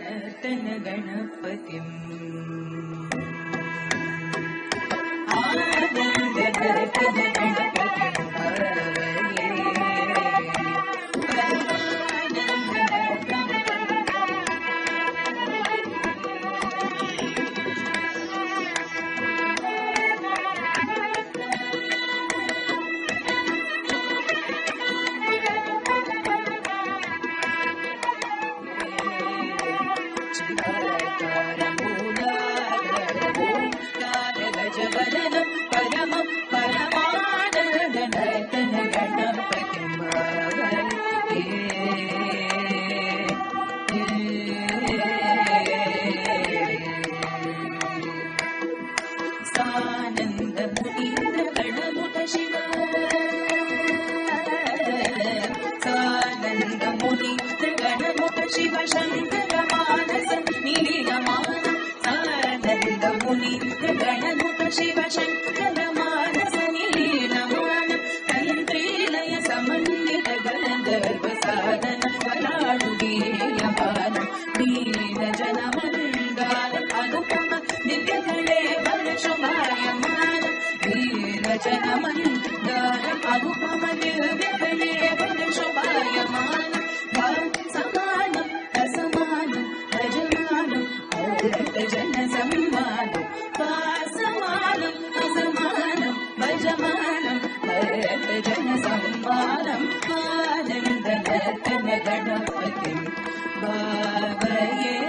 जनार्दन गणपतिं शिव शंकर मानस नीलमान सानंद मुनि गणमुख शिव शंकर मानस नीलमान तंत्रीलय समन्वित गंधर्व साधन वराडुगीयमान दीन जन मंदार अनुपम दिव्यगणे वर्षमायमान दीन जन मंदार अनुपम दिव्यगणे वर्षमायमान जन सम्मानं पासमानं असमानं भजमानं भरत जन सम्मानं आनन्दनर्तन गणपतिं भावये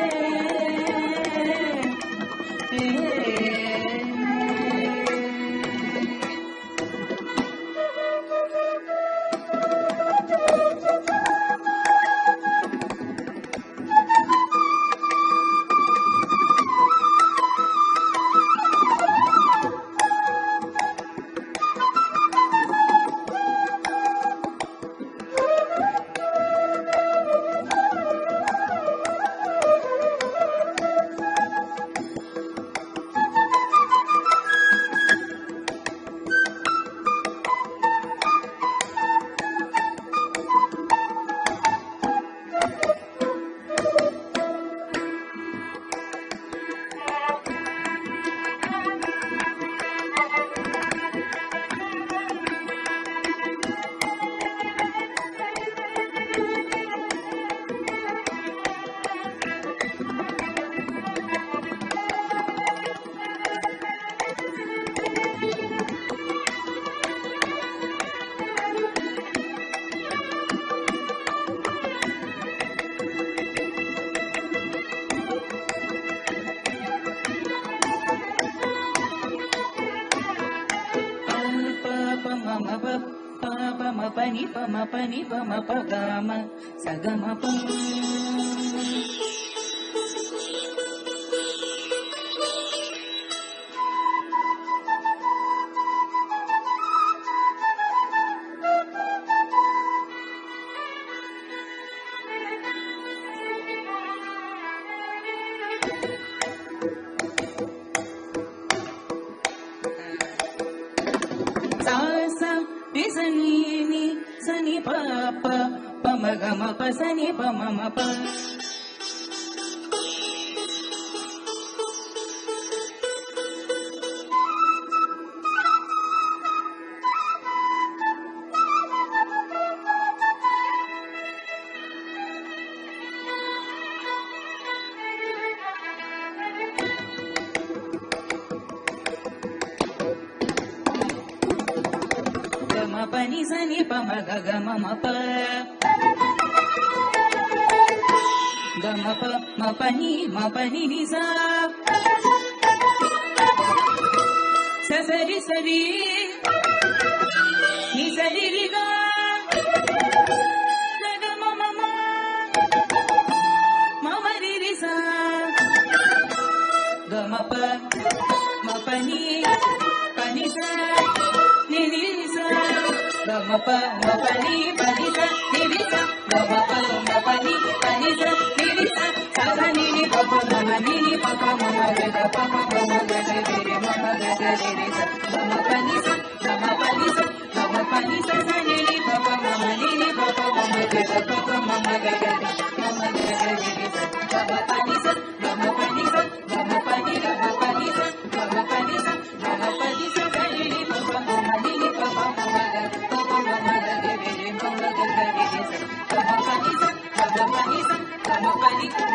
pani pama pagama sagama pa sani pa pa pamagama pa sani pa mama pa pani sani pa ma ga ga ma ma pa ga ma pani ni sa sari sari ni sari ri ga ga ma ma ri ri sa ga ma pani sa ni ni sa ga ma pa ni sa ni ri sa ga ma pa ni sa ni ri sa sa ga ni pa pa ma ni pa pa ma ga ga pa pa ma ga ga ri ma ga ga ri sa ga ma pa ni sa ga ma pa ni sa ga ma pa ni sa sa ni pa pa ma ni pa pa ma ga ga pa pa ma ga ga ri sa ga ma ga ga ri sa ga ma pa మపని